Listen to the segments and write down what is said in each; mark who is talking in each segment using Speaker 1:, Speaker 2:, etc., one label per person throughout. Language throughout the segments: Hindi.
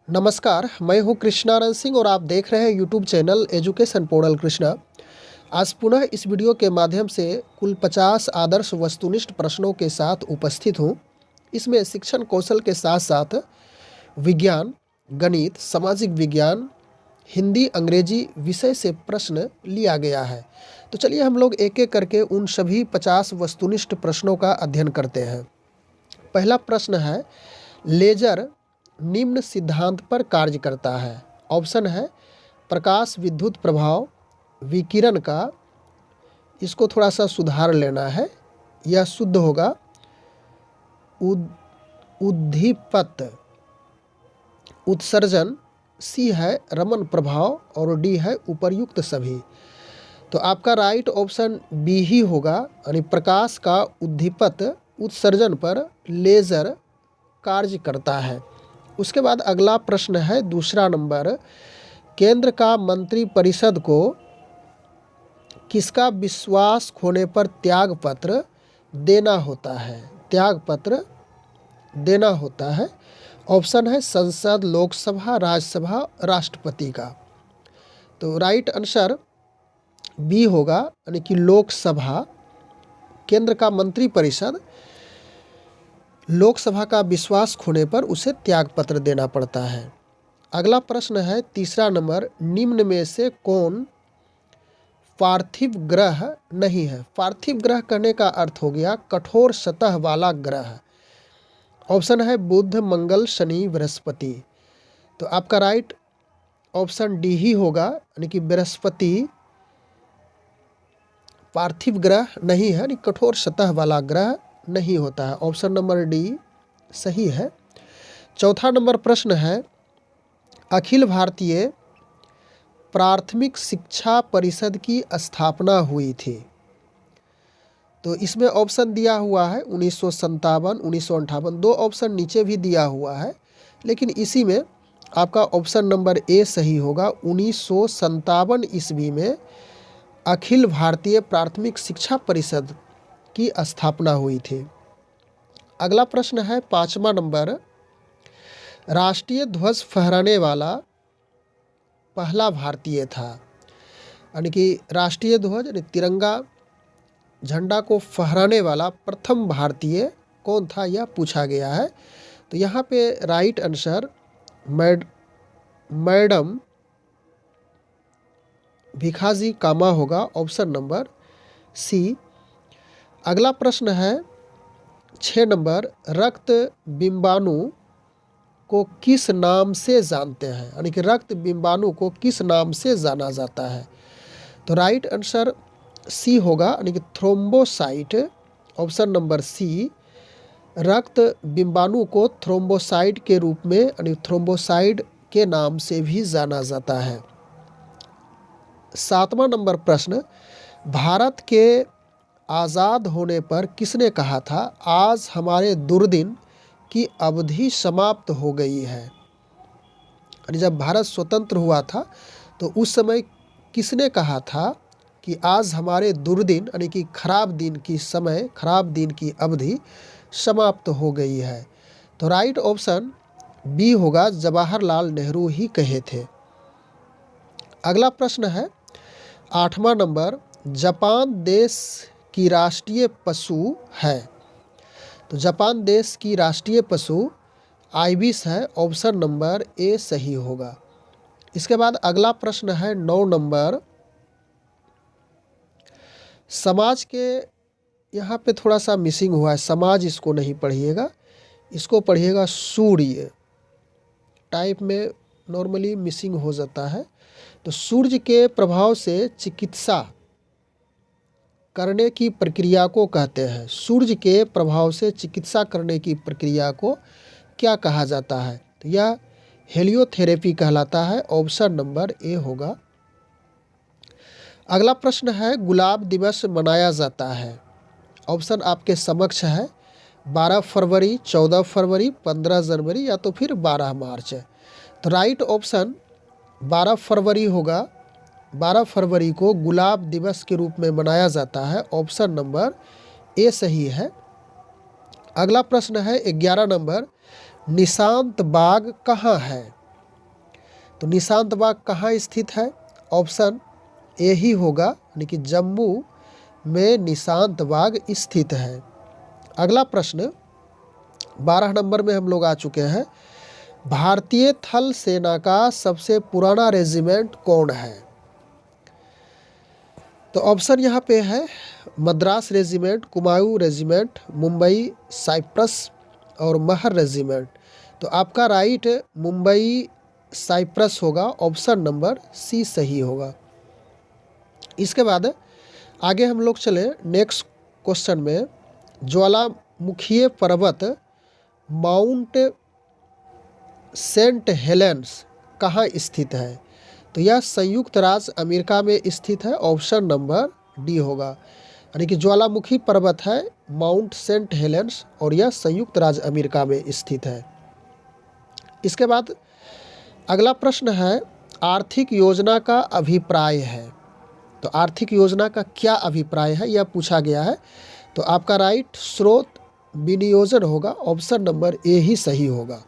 Speaker 1: नमस्कार, मैं हूं कृष्णानंद सिंह और आप देख रहे हैं YouTube channel education portal Krishna. आज पुनः इस वीडियो के माध्यम से कुल 50 आदर्श वस्तुनिष्ठ प्रश्नों के साथ उपस्थित हूं। इसमें शिक्षण कौशल के साथ साथ विज्ञान, गणित, सामाजिक विज्ञान, हिंदी, अंग्रेजी विषय से प्रश्न लिया गया है। तो चलिए हम लोग एक एक करके उन सभी 50 वस्तुनिष्ठ प्रश्नों का अध्ययन करते हैं। पहला प्रश्न है, लेजर निम्न सिद्धांत पर कार्य करता है। ऑप्शन है प्रकाश विद्युत प्रभाव, विकिरण का, इसको थोड़ा सा सुधार लेना है, यह शुद्ध होगा उद्दीपक, उत्सर्जन, सी है रमन प्रभाव और डी है उपर्युक्त सभी। तो आपका राइट ऑप्शन बी ही होगा, यानी प्रकाश का उद्दीपक उत्सर्जन पर लेजर कार्य करता है। उसके बाद अगला प्रश्न है दूसरा नंबर, केंद्र का मंत्री परिषद को किसका विश्वास खोने पर त्यागपत्र देना होता है? त्यागपत्र देना होता है। ऑप्शन है संसद, लोकसभा, राज्यसभा, राष्ट्रपति का। तो राइट आंसर बी होगा, यानी कि लोकसभा। केंद्र का मंत्री परिषद लोकसभा का विश्वास खोने पर उसे त्यागपत्र देना पड़ता है। अगला प्रश्न है तीसरा नंबर, निम्न में से कौन पार्थिव ग्रह नहीं है? पार्थिव ग्रह कहने का अर्थ हो गया कठोर सतह वाला ग्रह। ऑप्शन है बुध, मंगल, शनि, बृहस्पति। तो आपका राइट ऑप्शन डी ही होगा, यानी कि बृहस्पति पार्थिव ग्रह नहीं है, यानी कठोर सतह वाला ग्रह नहीं होता है। ऑप्शन नंबर डी सही है। चौथा नंबर प्रश्न है, अखिल भारतीय प्राथमिक शिक्षा परिषद की स्थापना हुई थी। तो इसमें ऑप्शन दिया हुआ है 1957, 1958, दो ऑप्शन नीचे भी दिया हुआ है, लेकिन इसी में आपका ऑप्शन नंबर ए सही होगा। 1957 ईस्वी में अखिल भारतीय प्राथमिक शिक्षा परिषद की स्थापना हुई थी। अगला प्रश्न है पांचवा नंबर, राष्ट्रीय ध्वज फहराने वाला पहला भारतीय था। यानी कि राष्ट्रीय ध्वज यानी तिरंगा झंडा को फहराने वाला प्रथम भारतीय कौन था, यह पूछा गया है। तो यहाँ पे राइट आंसर मैडम भिखाजी कामा होगा, ऑप्शन नंबर सी। अगला प्रश्न है 6 नंबर, रक्त बिंबाणु को किस नाम से जानते हैं? यानी कि रक्त बिंबाणु को किस नाम से जाना जाता है? तो राइट आंसर सी होगा, यानी कि थ्रोम्बोसाइट। ऑप्शन नंबर सी, रक्त बिंबाणु को थ्रोम्बोसाइट के रूप में, यानी थ्रोम्बोसाइट के नाम से भी जाना जाता है। सातवां नंबर प्रश्न, भारत के आज़ाद होने पर किसने कहा था आज हमारे दुर्दिन की अवधि समाप्त हो गई है? यानी जब भारत स्वतंत्र हुआ था तो उस समय किसने कहा था कि आज हमारे दुर्दिन यानी कि खराब दिन की अवधि समाप्त हो गई है? तो राइट ऑप्शन बी होगा, जवाहरलाल नेहरू ही कहे थे। अगला प्रश्न है 8वां नंबर, जापान देश की राष्ट्रीय पशु है। तो जापान देश की राष्ट्रीय पशु आइबिस है, ऑप्शन नंबर ए सही होगा। इसके बाद अगला प्रश्न है 9 नंबर, समाज के यहाँ पे थोड़ा सा मिसिंग हुआ है, समाज इसको नहीं पढ़िएगा, इसको पढ़िएगा सूर्य। टाइप में नॉर्मली मिसिंग हो जाता है। तो सूर्य के प्रभाव से चिकित्सा करने की प्रक्रिया को कहते हैं। सूर्य के प्रभाव से चिकित्सा करने की प्रक्रिया को क्या कहा जाता है? तो यह हेलियोथेरेपी कहलाता है, ऑप्शन नंबर ए होगा। अगला प्रश्न है, गुलाब दिवस मनाया जाता है। ऑप्शन आपके समक्ष है 12 फरवरी, 14 फरवरी, 15 जनवरी या तो फिर 12 मार्च। तो राइट ऑप्शन 12 फरवरी होगा। 12 फरवरी को गुलाब दिवस के रूप में मनाया जाता है, ऑप्शन नंबर ए सही है। अगला प्रश्न है 11 नंबर, निशांत बाग कहाँ है? तो निशांत बाग कहाँ स्थित है? ऑप्शन ए ही होगा, यानी कि जम्मू में निशांत बाग स्थित है। अगला प्रश्न 12 नंबर में हम लोग आ चुके हैं। भारतीय थल सेना का सबसे पुराना रेजिमेंट कौन है? तो ऑप्शन यहाँ पे है Madras regiment, Kumaon regiment, Mumbai Cyprus और महर रेजिमेंट। तो आपका राइट मुंबई साइप्रस होगा, ऑप्शन नंबर सी सही होगा। इसके बाद आगे हम लोग चले नेक्स्ट क्वेश्चन में। ज्वालामुखीय पर्वत माउंट सेंट हेलेंस कहाँ स्थित है? तो यह संयुक्त राज्य अमेरिका में स्थित है, ऑप्शन नंबर डी होगा। यानी कि ज्वालामुखी पर्वत है माउंट सेंट हेलेंस और यह संयुक्त राज्य अमेरिका में स्थित है। इसके बाद अगला प्रश्न है आर्थिक योजना का अभिप्राय है। तो आर्थिक योजना का क्या अभिप्राय है यह पूछा गया है। तो आपका राइट स्रोत विनियोजन होगा, ऑप्शन नंबर ए ही सही होगा।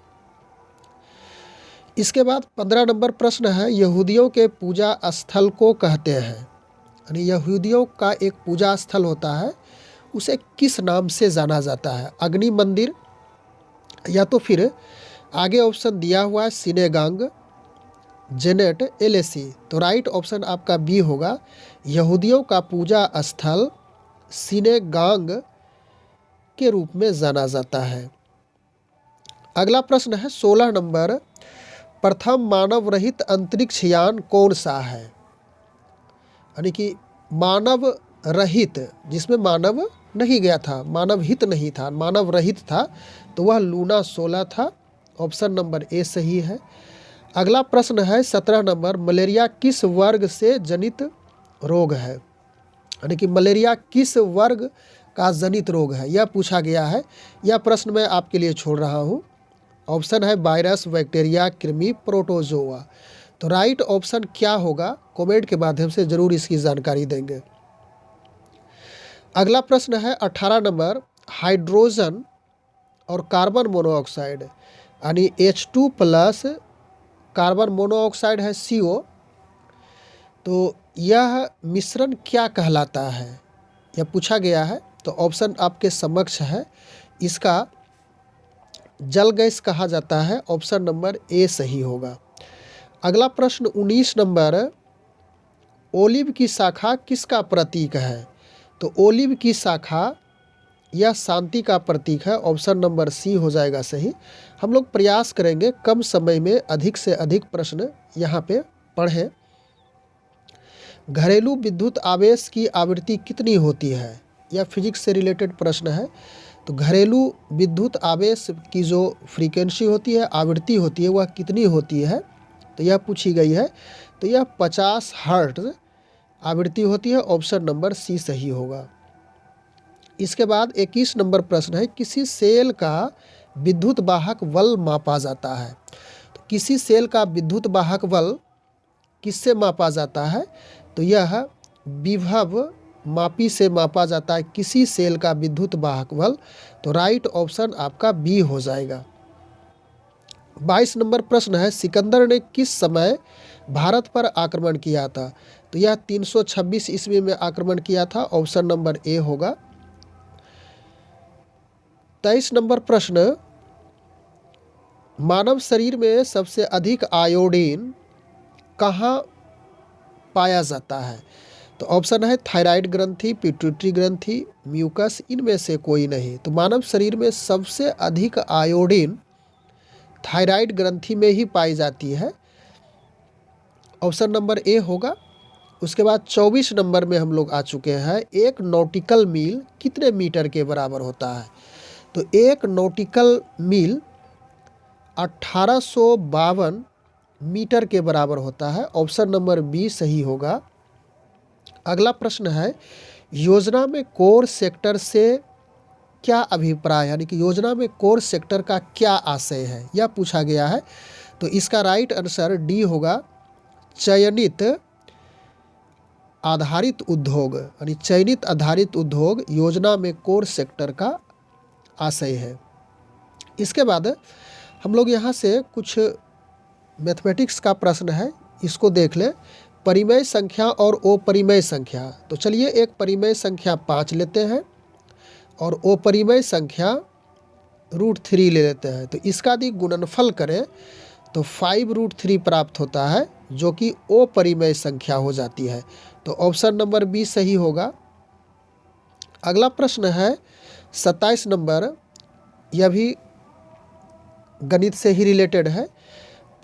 Speaker 1: इसके बाद 15 नंबर प्रश्न है यहूदियों के पूजा स्थल को कहते हैं, यानी यहूदियों का एक पूजा स्थल होता है उसे किस नाम से जाना जाता है? अग्नि मंदिर, या तो फिर आगे ऑप्शन दिया हुआ है सिनेगांग, जेनेट, एलएसी। तो राइट ऑप्शन आपका बी होगा, यहूदियों का पूजा स्थल सिनेगांग के रूप में जाना जाता है। अगला प्रश्न है 16 नंबर, प्रथम मानव रहित अंतरिक्ष यान कौन सा है? यानी कि मानव रहित, जिसमें मानव नहीं गया था, मानव हित नहीं था, मानव रहित था, तो वह लूना 16 था, ऑप्शन नंबर ए सही है। अगला प्रश्न है 17 नंबर, मलेरिया किस वर्ग से जनित रोग है? यानी कि मलेरिया किस वर्ग का जनित रोग है यह पूछा गया है। यह प्रश्न मैं आपके लिए छोड़ रहा हूँ। ऑप्शन है वायरस, बैक्टीरिया, कृमि, प्रोटोजोआ। तो राइट ऑप्शन क्या होगा कमेंट के माध्यम से जरूर इसकी जानकारी देंगे। अगला प्रश्न है 18 नंबर, हाइड्रोजन और कार्बन मोनोऑक्साइड यानी H2 प्लस कार्बन मोनोऑक्साइड है CO, तो यह मिश्रण क्या कहलाता है यह पूछा गया है। तो ऑप्शन आपके समक्ष है, इसका जल गैस कहा जाता है, ऑप्शन नंबर ए सही होगा। अगला प्रश्न 19 नंबर, ओलिव की शाखा किसका प्रतीक है? तो ओलिव की शाखा यह शांति का प्रतीक है, ऑप्शन नंबर सी हो जाएगा सही। हम लोग प्रयास करेंगे कम समय में अधिक से अधिक प्रश्न यहाँ पे पढ़ें। घरेलू विद्युत आवेश की आवृत्ति कितनी होती है? यह फिजिक्स से रिलेटेड प्रश्न है। तो घरेलू विद्युत आवेश की जो फ्रीक्वेंसी होती है, आवृत्ति होती है, वह कितनी होती है? तो यह पूछी गई है। तो यह 50 हर्ट्ज आवृत्ति होती है, ऑप्शन नंबर सी सही होगा। इसके बाद 21 नंबर प्रश्न है, किसी सेल का विद्युत वाहक बल मापा जाता है? तो किसी सेल का विद्युत वाहक बल किससे मापा जाता है? तो यह विभव मापी से मापा जाता है किसी सेल का विद्युत वाहक बल। तो राइट ऑप्शन आपका बी हो जाएगा। 22 नंबर प्रश्न है, सिकंदर ने किस समय भारत पर आक्रमण किया था? तो यह 326 ईस्वी में आक्रमण किया था, ऑप्शन नंबर ए होगा। 23 नंबर प्रश्न, मानव शरीर में सबसे अधिक आयोडीन कहाँ पाया जाता है? तो ऑप्शन है थायराइड ग्रंथि, पिट्यूटरी ग्रंथि, म्यूकस, इनमें से कोई नहीं। तो मानव शरीर में सबसे अधिक आयोडीन थायराइड ग्रंथि में ही पाई जाती है, ऑप्शन नंबर ए होगा। उसके बाद 24 नंबर में हम लोग आ चुके हैं, एक नॉटिकल मील कितने मीटर के बराबर होता है? तो एक नॉटिकल मील 1852 मीटर के बराबर होता है, ऑप्शन नंबर बी सही होगा। अगला प्रश्न है, योजना में कोर सेक्टर से क्या अभिप्राय, यानी कि योजना में कोर सेक्टर का क्या आशय है यह पूछा गया है। तो इसका राइट आंसर डी होगा, चयनित आधारित उद्योग, यानी चयनित आधारित उद्योग योजना में कोर सेक्टर का आशय है। इसके बाद हम लोग यहाँ से कुछ मैथमेटिक्स का प्रश्न है, इसको देख ले। परिमेय संख्या और अपरिमेय संख्या। तो चलिए एक परिमेय संख्या 5 लेते हैं और अपरिमेय संख्या √3 ले लेते हैं। तो इसका यदि गुणनफल करें तो 5√3 प्राप्त होता है, जो कि अपरिमेय संख्या हो जाती है। तो ऑप्शन नंबर बी सही होगा। अगला प्रश्न है 27 नंबर, यह भी गणित से ही रिलेटेड है।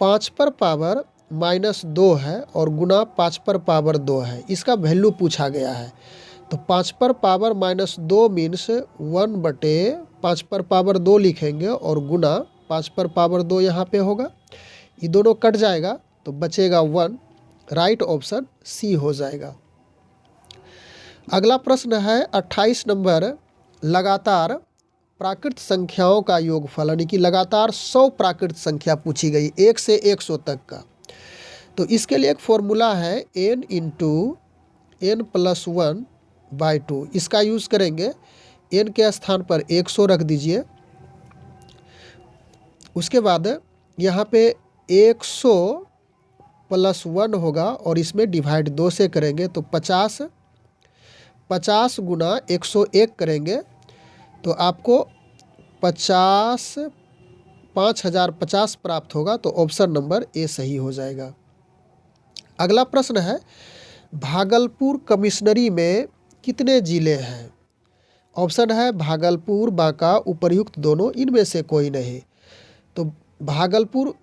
Speaker 1: 5 पर पावर -2 है और गुना 5 पर पावर 2 है, इसका वैल्यू पूछा गया है। तो 5 पर पावर -2 मीन्स 1/5 पर पावर 2 लिखेंगे और गुना 5 पर पावर 2 यहाँ पे होगा, ये दोनों कट जाएगा तो बचेगा 1। राइट ऑप्शन सी हो जाएगा। अगला प्रश्न है 28 नंबर, लगातार प्राकृत संख्याओं का योगफल, यानी कि लगातार 100 प्राकृत संख्या पूछी गई 1 से 100 तक का। तो इसके लिए एक फॉर्मूला है n × n+1/2। इसका यूज़ करेंगे। n के स्थान पर 100 रख दीजिए। उसके बाद यहाँ पे 100 + 1 होगा और इसमें डिवाइड 2 से करेंगे तो 50 गुना 101 करेंगे तो आपको 5050 प्राप्त होगा। तो ऑप्शन नंबर ए सही हो जाएगा। अगला प्रश्न है भागलपुर कमिश्नरी में कितने ज़िले हैं? ऑप्शन है भागलपुर, बांका, उपर्युक्त दोनों, इनमें से कोई नहीं। तो भागलपुर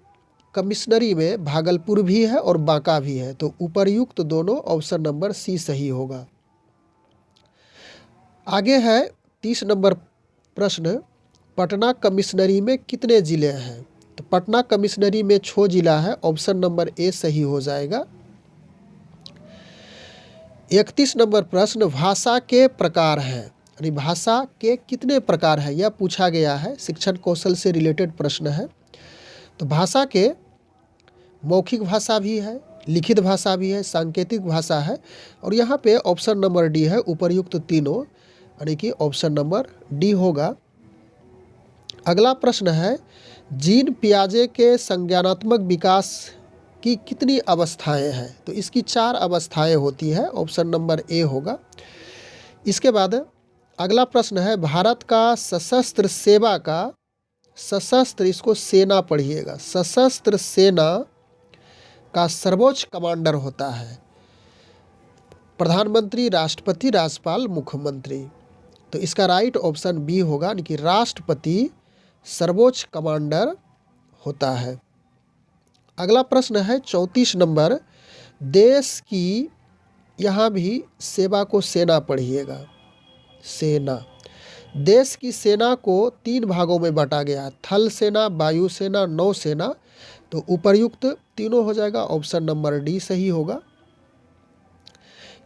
Speaker 1: कमिश्नरी में भागलपुर भी है और बांका भी है, तो उपर्युक्त दोनों, ऑप्शन नंबर सी सही होगा। आगे है 30 नंबर प्रश्न, पटना कमिश्नरी में कितने ज़िले हैं? तो पटना कमिश्नरी में 6 ज़िला है, ऑप्शन नंबर ए सही हो जाएगा। 31 नंबर प्रश्न, भाषा के प्रकार हैं, यानी भाषा के कितने प्रकार हैं, यह पूछा गया है। शिक्षण कौशल से रिलेटेड प्रश्न है। तो भाषा के मौखिक भाषा भी है, लिखित भाषा भी है, सांकेतिक भाषा है और यहाँ पे ऑप्शन नंबर डी है, उपर्युक्त तीनों, यानी कि ऑप्शन नंबर डी होगा। अगला प्रश्न है जीन पियाजे के संज्ञानात्मक विकास की कितनी अवस्थाएं हैं? तो इसकी 4 अवस्थाएं होती है, ऑप्शन नंबर ए होगा। इसके बाद अगला प्रश्न है भारत का सशस्त्र सेवा का, सशस्त्र इसको सेना पढ़िएगा, सशस्त्र सेना का सर्वोच्च कमांडर होता है प्रधानमंत्री, राष्ट्रपति, राज्यपाल, मुख्यमंत्री। तो इसका राइट ऑप्शन बी होगा, यानी कि राष्ट्रपति सर्वोच्च कमांडर होता है। अगला प्रश्न है 34 नंबर, देश की, यहाँ भी सेवा को सेना पढ़िएगा, सेना। देश की सेना को 3 भागों में बांटा गया, थल सेना, वायु सेना, नौ सेना। तो उपर्युक्त तीनों हो जाएगा, ऑप्शन नंबर डी सही होगा।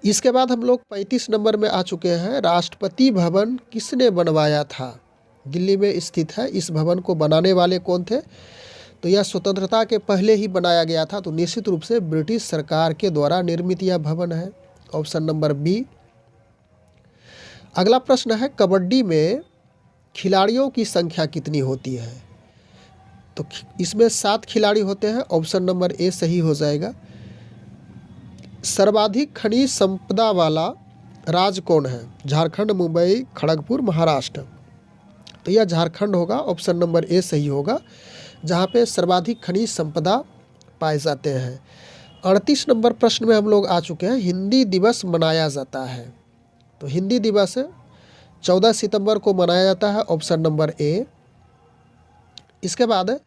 Speaker 1: इसके बाद हम लोग 35 नंबर में आ चुके हैं, राष्ट्रपति भवन किसने बनवाया था? दिल्ली में स्थित है, इस भवन को बनाने वाले कौन थे? तो यह स्वतंत्रता के पहले ही बनाया गया था, तो निश्चित रूप से ब्रिटिश सरकार के द्वारा निर्मित यह भवन है, ऑप्शन नंबर बी। अगला प्रश्न है कबड्डी में खिलाड़ियों की संख्या कितनी होती है? तो इसमें 7 खिलाड़ी होते हैं, ऑप्शन नंबर ए सही हो जाएगा। सर्वाधिक खनिज संपदा वाला राज्य कौन है? झारखंड, मुंबई, खड़गपुर, महाराष्ट्र। तो यह झारखंड होगा, ऑप्शन नंबर ए सही होगा, जहाँ पे सर्वाधिक खनिज संपदा पाए जाते हैं। 38 नंबर प्रश्न में हम लोग आ चुके हैं, हिंदी दिवस मनाया जाता है। तो हिंदी दिवस 14 सितंबर को मनाया जाता है, ऑप्शन नंबर ए। इसके बाद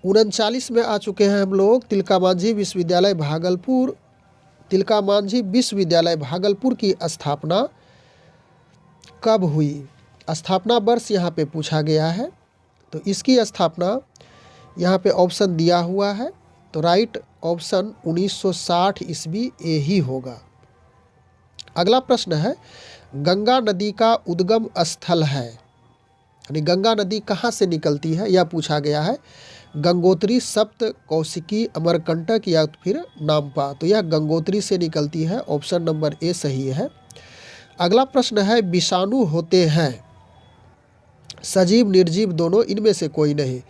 Speaker 1: 39 में आ चुके हैं हम लोग, तिलका मांझी विश्वविद्यालय भागलपुर, तिलका मांझी विश्वविद्यालय भागलपुर की स्थापना कब हुई? स्थापना वर्ष यहाँ पे पूछा गया है। तो इसकी स्थापना यहाँ पे ऑप्शन दिया हुआ है, तो राइट ऑप्शन 1960 ईस्वी ए ही होगा। अगला प्रश्न है गंगा नदी का उद्गम स्थल है, यानी गंगा नदी कहाँ से निकलती है, यह पूछा गया है। गंगोत्री, सप्त, कौशिकी, अमरकंटक या फिर नामपा। तो यह गंगोत्री से निकलती है, ऑप्शन नंबर ए सही है। अगला प्रश्न है विषाणु होते हैं सजीव निर्जीव दोनों, इनमें से कोई नहीं।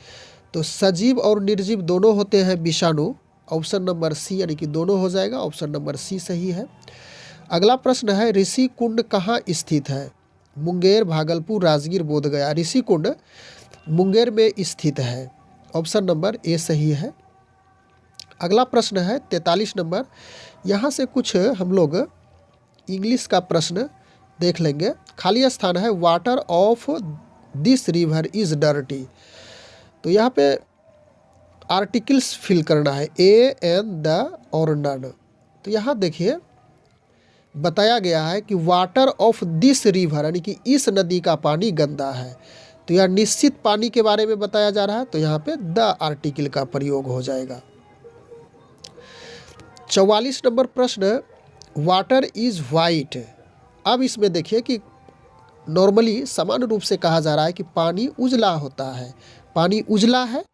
Speaker 1: तो सजीव और निर्जीव दोनों होते हैं विषाणु, ऑप्शन नंबर सी यानी कि दोनों हो जाएगा, ऑप्शन नंबर सी सही है। अगला प्रश्न है ऋषि कुंड कहाँ स्थित है? मुंगेर, भागलपुर, राजगीर, बोधगया। ऋषि कुंड मुंगेर में स्थित है, ऑप्शन नंबर ए सही है। अगला प्रश्न है 43 नंबर। यहाँ से कुछ हम लोग इंग्लिश का प्रश्न देख लेंगे। खाली स्थान है water of this river is dirty. तो यहाँ पे आर्टिकल्स फिल करना है, ए, एन, द और नन। तो यहाँ देखिए बताया गया है कि वाटर ऑफ दिस रिवर यानी कि इस नदी का पानी गंदा है। तो यह निश्चित पानी के बारे में बताया जा रहा है, तो यहाँ पे द आर्टिकल का प्रयोग हो जाएगा। 44 नंबर प्रश्न, वाटर इज वाइट। अब इसमें देखिए कि नॉर्मली सामान्य रूप से कहा जा रहा है कि पानी उजला होता है, पानी उजला है।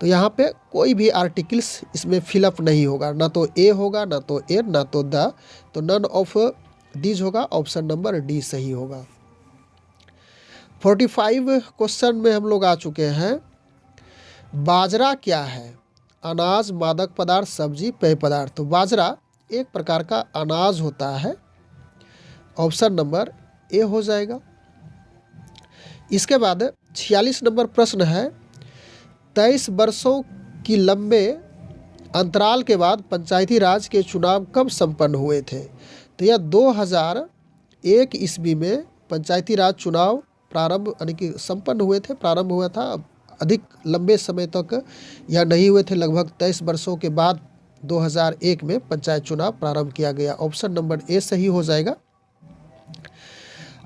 Speaker 1: तो यहाँ पे कोई भी आर्टिकल्स इसमें फिलअप नहीं होगा, ना तो ए होगा, ना तो ए, ना तो द। तो नन ऑफ दीज होगा, ऑप्शन नंबर डी सही होगा। 45 क्वेश्चन में हम लोग आ चुके हैं। बाजरा क्या है? अनाज, मादक पदार्थ, सब्जी, पेय पदार्थ। तो बाजरा एक प्रकार का अनाज होता है, ऑप्शन नंबर ए हो जाएगा। इसके बाद 46 नंबर प्रश्न है 23 वर्षों की लंबे अंतराल के बाद पंचायती राज के चुनाव कब संपन्न हुए थे? तो यह 2001 ईस्वी में पंचायती राज चुनाव प्रारंभ यानी कि संपन्न हुए थे, प्रारंभ हुआ था। अधिक लंबे समय तक यह नहीं हुए थे, लगभग 23 वर्षों के बाद 2001 में पंचायत चुनाव प्रारंभ किया गया, ऑप्शन नंबर ए सही हो जाएगा।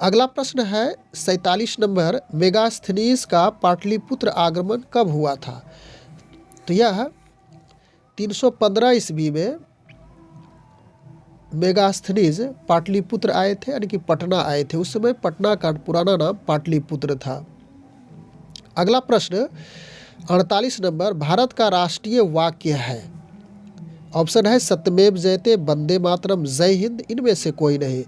Speaker 1: अगला प्रश्न है 47 नंबर, मेगास्थनीज का पाटलिपुत्र आगमन कब हुआ था? तो यह 315 ईस्वी में मेगास्थनीज पाटलिपुत्र आए थे, यानी कि पटना आए थे। उस समय पटना का पुराना नाम पाटलिपुत्र था। अगला प्रश्न 48 नंबर, भारत का राष्ट्रीय वाक्य है? ऑप्शन है सत्यमेव जयते, वंदे मातरम, जय हिंद, इनमें से कोई नहीं।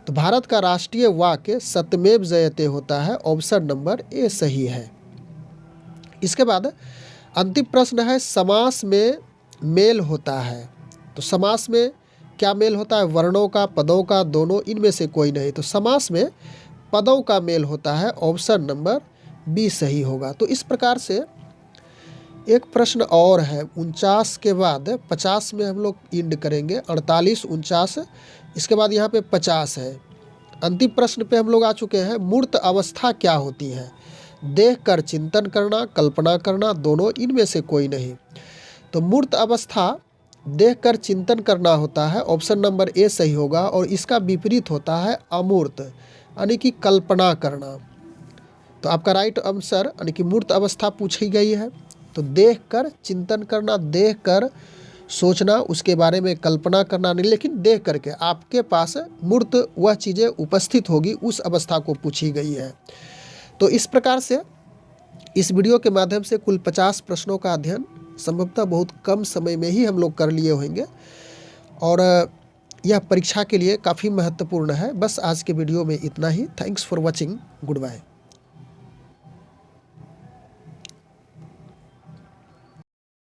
Speaker 1: तो भारत का राष्ट्रीय वाक्य सत्यमेव जयते होता है, ऑप्शन नंबर ए सही है। इसके बाद अंतिम प्रश्न है समास में मेल होता है। तो समास में क्या मेल होता है? वर्णों का, पदों का, दोनों, इनमें से कोई नहीं। तो समास में पदों का मेल होता है, ऑप्शन नंबर बी सही होगा। तो इस प्रकार से एक प्रश्न और है 49 के बाद 50 में हम लोग इंड करेंगे। 48, 49, इसके बाद यहाँ पे 50 है। अंतिम प्रश्न पे हम लोग आ चुके हैं। मूर्त अवस्था क्या होती है? देखकर चिंतन करना, कल्पना करना, दोनों, इनमें से कोई नहीं। तो मूर्त अवस्था देखकर चिंतन करना होता है, ऑप्शन नंबर ए सही होगा। और इसका विपरीत होता है अमूर्त यानी कि कल्पना करना। तो आपका राइट आंसर यानी कि मूर्त अवस्था पूछी गई है। तो देखकर चिंतन करना, देखकर सोचना, उसके बारे में कल्पना करना नहीं, लेकिन देख करके आपके पास मूर्त वह चीज़ें उपस्थित होगी, उस अवस्था को पूछी गई है। तो इस प्रकार से इस वीडियो के माध्यम से कुल 50 प्रश्नों का अध्ययन संभवतः बहुत कम समय में ही हम लोग कर लिए होंगे और यह परीक्षा के लिए काफ़ी महत्वपूर्ण है। बस आज के वीडियो में इतना ही। Thanks for watching. Good bye.